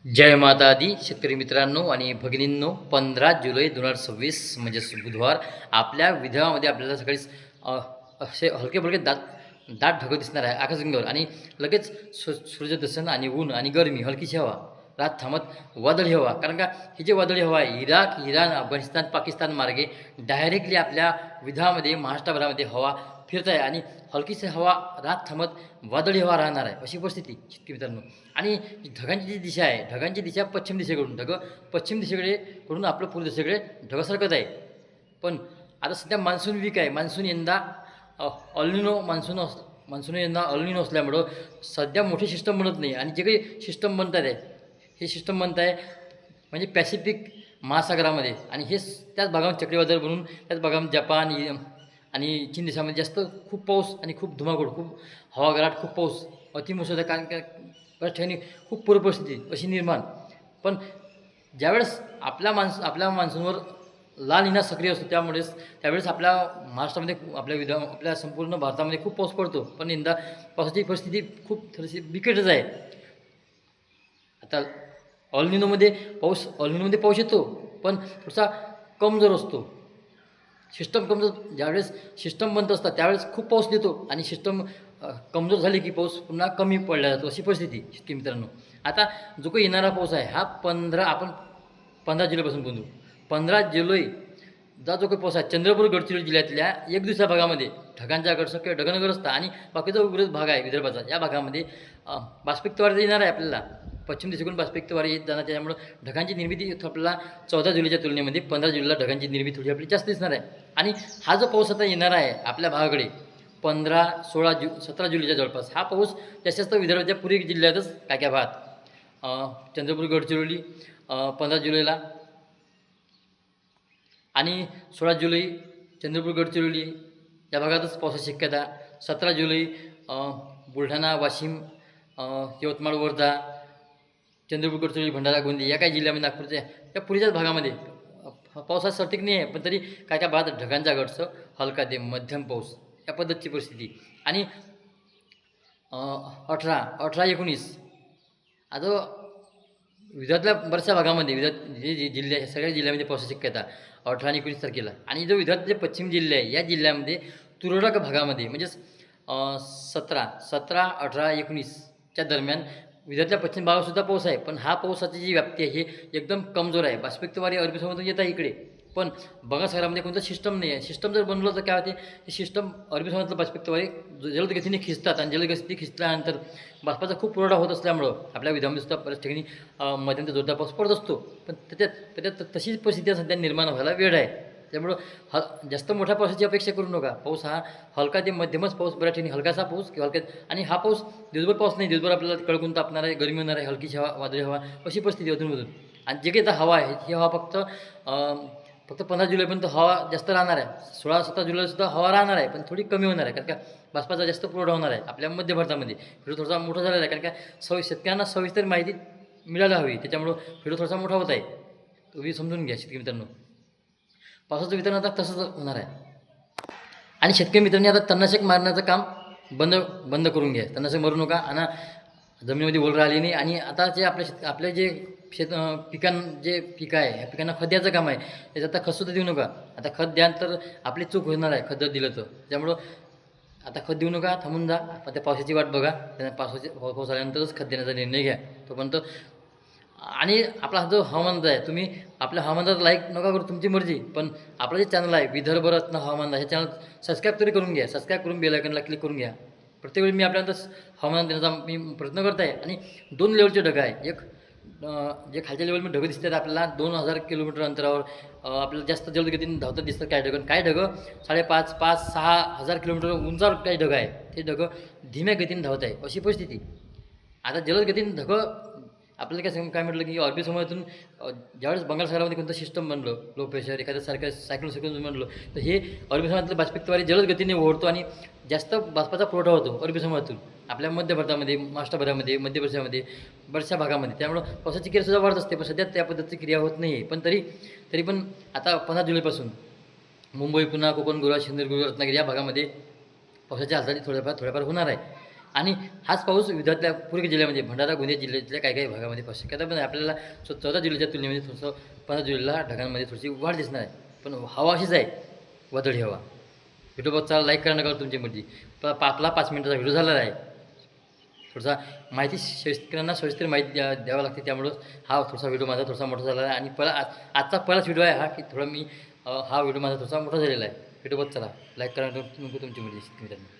जय माता दी शेतकरी मित्रांनो आणि भगिनींनो, 15 जुलै 2026 म्हणजेच बुधवार आपल्या विदर्भामध्ये आपल्याला सकाळीच असे हलके फुलके दाट ढग दिसणार आहे आकाशगंगेवर आणि लगेच सूर्यदर्शन आणि ऊन आणि गरमी हलकीची हवा रात थांबत वादळी हवा. कारण का ही जी वादळी हवा आहे इराक, इराण, अफगाणिस्तान, पाकिस्तान मार्गे डायरेक्टली आपल्या विदर्भामध्ये महाराष्ट्रभरामध्ये हवा फिरत आहे आणि हलकीशी हवा रात थांबत वादळी हवा राहणार आहे अशी परिस्थिती शेतकरी मित्रांनो. आणि ढगांची जी दिशा आहे, ढगांची दिशा पश्चिम दिशेकडून पश्चिम दिशेकडे कडून आपलं पूर्व दिशेकडे ढगं सरकत आहे. पण आता सध्या मान्सून वीक आहे. मान्सून यंदा मान्सून यंदा अल्निनो असल्यामुळं सध्या मोठी सिस्टम बनत नाही आणि जे काही सिस्टम बनतात आहे हे सिस्टम बनत आहे म्हणजे पॅसिफिक महासागरामध्ये आणि हे त्याच भागामध्ये चक्रीवादळ बनून त्याच भागामध्ये जपान आणि चीन देशामध्ये जास्त खूप पाऊस आणि खूप धुमाकूळ, खूप हवागाराट, खूप पाऊस, अतिमुसळधार, कारण का बऱ्याच ठिकाणी खूप पूर परिस्थिती अशी निर्माण. पण ज्यावेळेस आपल्या मान्सूनवर लाल निना सक्रिय असतो त्यावेळेस आपल्या महाराष्ट्रामध्ये आपल्या संपूर्ण भारतामध्ये खूप पाऊस पडतो. पण यंदा पावसाची परिस्थिती खूप थोडीशी बिकटच आहे. आता अल्निनोमध्ये पाऊस येतो पण थोडासा कमजोर असतो. सिस्टम कमजोर, ज्यावेळेस सिस्टम बनत असतात त्यावेळेस खूप पाऊस देतो आणि सिस्टम कमजोर झाली की पाऊस पुन्हा कमी पडला जातो अशी परिस्थिती शेतकरी मित्रांनो. आता जो काही येणारा पाऊस आहे हा आपण 15 जुलैपासून बोलू. 15 जुलैचा जो काही पाऊस आहे चंद्रपूर गडचिरोली जिल्ह्यातल्या एक दिवसा भागामध्ये ढगांचा गडसं किंवा ढगनगरस्थ आणि बाकीचा उग्रच भाग आहे विदर्भाचा, या भागामध्ये बाष्पिक वारे येणार आहे आपल्याला. पश्चिम दिशेकडून बाष्पिक वारे येत जाणार, त्याच्यामुळं ढगांची निर्मिती आपल्याला 14 जुलैच्या तुलनेमध्ये 15 जुलैला ढगांची निर्मिती थोडी आपली जास्त दिसणार आहे. आणि हा जो पाऊस आता येणार आहे आपल्या भागाकडे 17 जुलैच्या जवळपास, हा पाऊस जास्तीत जास्त विदर्भाच्या पूर्वी जिल्ह्यातच काय भागात चंद्रपूर गडचिरोली 15 जुलैला आणि 16 जुलै चंद्रपूर गडचिरोली या भागातच पावसाची शक्यता. 17 जुलै बुलढाणा, वाशिम, यवतमाळ, वर्धा, चंद्रपूर गडचिरोली, भंडारा, गोंदिया या काही जिल्ह्यामध्ये, नागपूरच्या या पुढच्याच भागामध्ये पावसाचा सटीक नाही आहे. पण तरी काय भागात ढगांचा गडसं हलका ते मध्यम पाऊस या पद्धतीची परिस्थिती. आणि 18-19 आता विदर्भातल्या बऱ्याचशा भागामध्ये जे जिल्हे आहे सगळ्या जिल्ह्यामध्ये पावसाची शक्यता 18 आणि 19 तारखेला. आणि जो विदर्भातले पश्चिम जिल्हे आहे या जिल्ह्यामध्ये तुरळक भागामध्ये म्हणजेच 17, 18, 19च्या दरम्यान विदर्भातल्या पश्चिम भागातसुद्धा पाऊस आहे. पण हा पावसाची जी व्याप्ती आहे हे एकदम कमजोर आहे. बाष्पिक वारे अरबी समुद्रातून येत आहे इकडे, पण बंगाल कोणतं सिस्टम नाही आहे. सिस्टम जर बनलं तर काय होते, हे सिस्टम अरबी समुद्रातलं बाष्पिक वारे जलद गतीने खिचतात आणि जलद गतीने खिचल्यानंतर बाष्पाचा खूप पुरवठा होत असल्यामुळं आपल्या विदर्भामध्ये सुद्धा बऱ्याच ठिकाणी मध्यंतर जोरदार पाऊस पडत असतो. पण त्याच्यात तशीच परिस्थिती सध्या निर्माण व्हायला वेळ आहे. त्यामुळं जास्त मोठ्या पावसाची अपेक्षा करू नका. पाऊस हा हलका ते मध्यमच पाऊस, बऱ्याच ठिकाणी हलकासा पाऊस किंवा आणि हा पाऊस दिवसभर पाऊस नाही, दिवसभर आपल्याला कळकून तापणार आहे, गरमी होणार आहे, हलकीची हवा, वादळी हवा अशी परिस्थिती अधूनमधून. आणि जे काही आता हवा आहे ही हवा फक्त 15 जुलैपर्यंत हवा जास्त राहणार आहे. 16-17 जुलैला हवा राहणार आहे पण थोडी कमी होणार आहे, कारण का बाष्पाचा जास्त पुरवठा होणार आहे आपल्या मध्य भारतामध्ये. व्हिडिओ थोडासा मोठा झालेला आहे, कारण का शेतकऱ्यांना सविस्तर माहिती मिळायला हवी, त्याच्यामुळं व्हिडिओ थोडासा मोठा होत आहे. तुम्ही समजून घ्या शेतकरी मित्रांनो. पावसाचं वितरण आता तसंच होणार आहे. आणि शेतकरी मित्रांनी आता तणनाशक मारण्याचं काम बंद करून घ्या. तणनाशक मारू नका आणि जमिनीमध्ये ओल राहिली नाही. आणि आता जे आपले जे जे पिकं आहे ह्या पिकांना खत द्यायचं काम आहे. त्याचं आता खतसुद्धा देऊ नका. आता खत द्याल तर आपली चूक होणार आहे खत जर दिलं तर. त्यामुळं आता खत देऊ नका, थांबून जा. पण त्या पावसाची वाट बघा. त्यांना पाऊस आल्यानंतरच खत देण्याचा निर्णय घ्या तोपर्यंत. आणि आपला जो हवामान आहे, तुम्ही आपल्या हवामानात लाईक नका करू, तुमची मर्जी. पण आपलं जे चॅनल आहे विदर्भ रत्न हवामान, हे चॅनल सबस्क्राईब तरी करून घ्या. सबस्क्राईब करून बेल आयकॉनला क्लिक करून घ्या. प्रत्येक वेळी मी आपल्याला हवामान देण्याचा मी प्रयत्न करत आहे. आणि 2 लेवलचे ढगं आहे. एक जे खालच्या लेवलमध्ये ढगं दिसतात आपल्याला 2000 किलोमीटर अंतरावर आपल्याला जास्त जलद गतीने धावतात दिसतात काही ढगं 5,500, 5,000-6,000 किलोमीटर उंचावर काही ढगं आहे. ते ढगं धीम्या गतीने धावत आहे अशी परिस्थिती. आता जलद गतीने ढगं आपल्याला काय म्हटलं की अरबी समुद्रातून ज्यावेळेस बंगाल सागरामध्ये कोणतं सिस्टम बनलं, लो प्रेशर एखाद्या सायक्लोन बनलं तर हे अरबी समुद्रातलं बाष्पिकवारे जलद गतीने ओढतो आणि जास्त बाष्पाचा पुरवठा होतो अरबी समुद्रातून आपल्या मध्य भारतामध्ये, महाराष्ट्रभरामध्ये, मध्य प्रदेशामध्ये, बऱ्याचशा भागामध्ये. त्यामुळं पावसाची क्रियासुद्धा वाढत असते. पण सध्या त्या पद्धतीची क्रिया होत नाही आहे. पण तरी पण आता 15 जुलैपासून मुंबई, पुणे, कोकण, गोवा, सिंधुदुर्ग, रत्नागिरी या भागामध्ये पावसाच्या हालचाली थोड्याफार होणार आहे. आणि हाच पाऊस विदर्भातल्या पूर्व जिल्ह्यामध्ये भंडारा गोंदिया जिल्ह्यातल्या काही काही भागामध्ये पाऊस शक्यता पण आहे. आपल्याला 14 जुलैच्या तुलनेमध्ये थोडंसं 15 जुलैला ढगांमध्ये थोडीशी वाढ दिसणार आहे. पण हवा अशीच आहे, वादळी हवा. व्हिडिओ बघता लाईक करा नका तुमच्यामध्ये. आपला 5 मिनिटाचा व्हिडिओ झालेला आहे. थोडासा माहिती शेतकऱ्यांना सविस्तर माहिती द्यावं लागते, त्यामुळं हा थोडासा व्हिडिओ माझा थोडासा मोठा झाला आहे. आणि आजचा पहिलाच व्हिडिओ आहे हा, की थोडा मी हा व्हिडिओ माझा थोडासा मोठा झालेला आहे. व्हिडिओ बघत चला, लाईक करा नको तुमच्यामध्ये मित्रांनो.